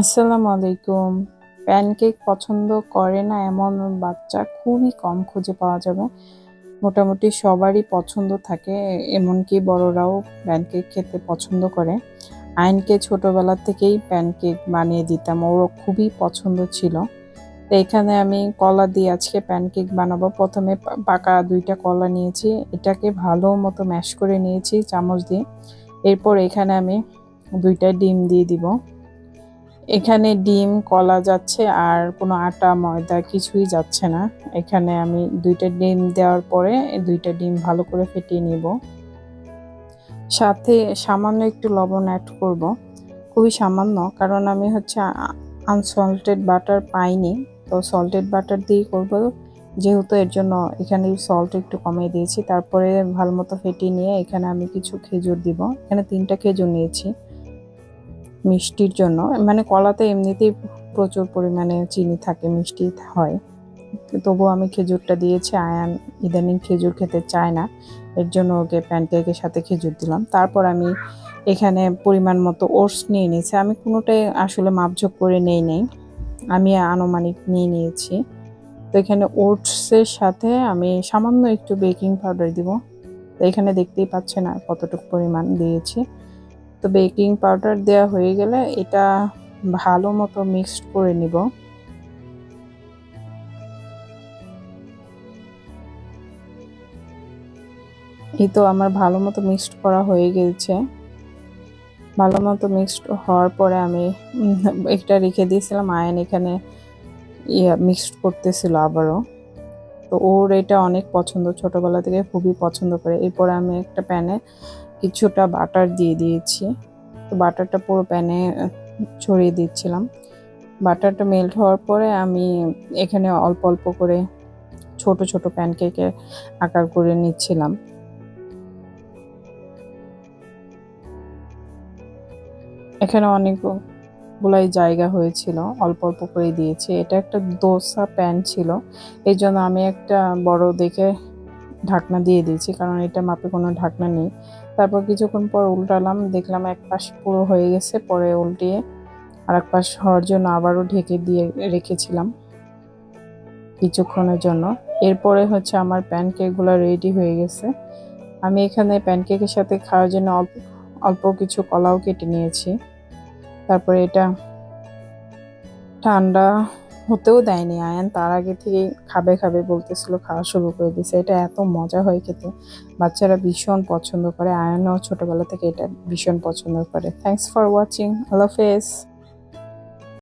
আসসালামু আলাইকুম। প্যানকেক পছন্দ করে না এমন বাচ্চা খুবই কম খুঁজে পাওয়া যাবে। মোটামুটি সবারই পছন্দ থাকে, এমনকি বড়রাও প্যানকেক খেতে পছন্দ করে। আয়নকে ছোটবেলা থেকেই প্যানকেক বানিয়ে দিতাম, ওর খুবই পছন্দ ছিল। তো এখানে আমি কলা দিয়ে আজকে প্যানকেক বানাবো। প্রথমে পাকা ২ টা কলা নিয়েছি, এটাকে ভালো মতো ম্যাশ করে নিয়েছি চামচ দিয়ে। এরপর এখানে আমি ২ টা ডিম দিয়ে দিব। এখানে ডিম, কলা যাচ্ছে আর কোনো আটা, ময়দা কিছুই যাচ্ছে না। এখানে আমি ২ টা ডিম দেওয়ার পরে ২ টা ডিম ভালো করে ফেটিয়ে নিব। সাথে সামান্য একটু লবণ এড করব। খুবই সামান্য, কারণ আমি হচ্ছে আনসল্টেড বাটার পাইনি। তো সল্টেড বাটার দিয়েই করব, যেহেতু এর জন্য এখানে সল্ট একটু কমিয়ে দিয়েছি। তারপরে ভালো মতো ফেটিয়ে নিয়ে এখানে আমি কিছু খেজুর দিব। এখানে ৩ টা খেজুর নিয়েছি মিষ্টির জন্য। মানে কলাতে এমনিতেই প্রচুর পরিমাণে চিনি থাকে, মিষ্টি হয়। তবুও আমি খেজুরটা দিয়েছি। আয়ান ইদানিং খেজুর খেতে চায় না, এর জন্য ওকে প্যানকেকের সাথে খেজুর দিলাম। তারপর আমি এখানে পরিমাণ মতো ওটস নিয়ে নিয়েছি। আমি কোনোটাই আসলে মাপঝোঁক করে নেই নাই, আমি আনুমানিক নিয়ে নিয়েছি। তো এখানে ওটসের সাথে আমি সামান্য একটু বেকিং পাউডার দিব। তো এখানে দেখতেই পাচ্ছেন আর কতটুকু পরিমাণ দিয়েছি। তো বেকিং পাউডার দেওয়া হয়ে গেলে এটা ভালো মতো মিক্সড করে নিব। এই তো আমার ভালো মতো মিক্সড করা হয়ে গেছে। ভালো মতো মিক্সড হওয়ার পরে আমি একটা রেখে দিয়েছিলাম। আয়ান এখানে মিক্সড করতেছিল আবারও। তো ওর এটা অনেক পছন্দ, ছোটবেলা থেকে খুবই পছন্দ করে। এরপরে আমি একটা প্যানে কিছুটা বাটার দিয়ে দিয়েছি। তো বাটারটা পুরো প্যানে ছড়িয়ে দিচ্ছিলাম। বাটারটা মেল্ট হওয়ার পরে আমি এখানে অল্প অল্প করে ছোট ছোট প্যানকেকের আকার করে নিচ্ছিলাম। এখানে অনেকগুলাই জায়গা হয়েছিল, অল্প অল্প করে দিয়েছি। এটা একটা দোসা প্যান ছিল, এই জন্য আমি একটা বড় দেখে ঢাকনা দিয়ে দিয়েছি, কারণ এটা মাপে কোনো ঢাকনা নেই। তারপর কিছুক্ষণ পর উল্টালাম, দেখলাম এক পাশ পুরো হয়ে গেছে। পরে উল্টিয়ে আর এক পাশ হওয়ার জন্য আবারও ঢেকে দিয়ে রেখেছিলাম কিছুক্ষণের জন্য। এরপরে হচ্ছে আমার প্যানকেকগুলো রেডি হয়ে গেছে। আমি এখানে প্যানকেকের সাথে খাওয়ার জন্য অল্প অল্প কিছু কলাও কেটে নিয়েছি। তারপরে এটা ঠান্ডা হতেও দেয়নি আয়ান, তার আগে থেকেই খাবে খাবে বলতেছিল, খাওয়া শুরু করে দিয়েছে। এটা এত মজা হয় খেতে, বাচ্চারা ভীষণ পছন্দ করে। আয়ানও ছোটবেলা থেকে এটা ভীষণ পছন্দ করে। থ্যাংকস ফর ওয়াচিং, আল্লাহ হাফেজ।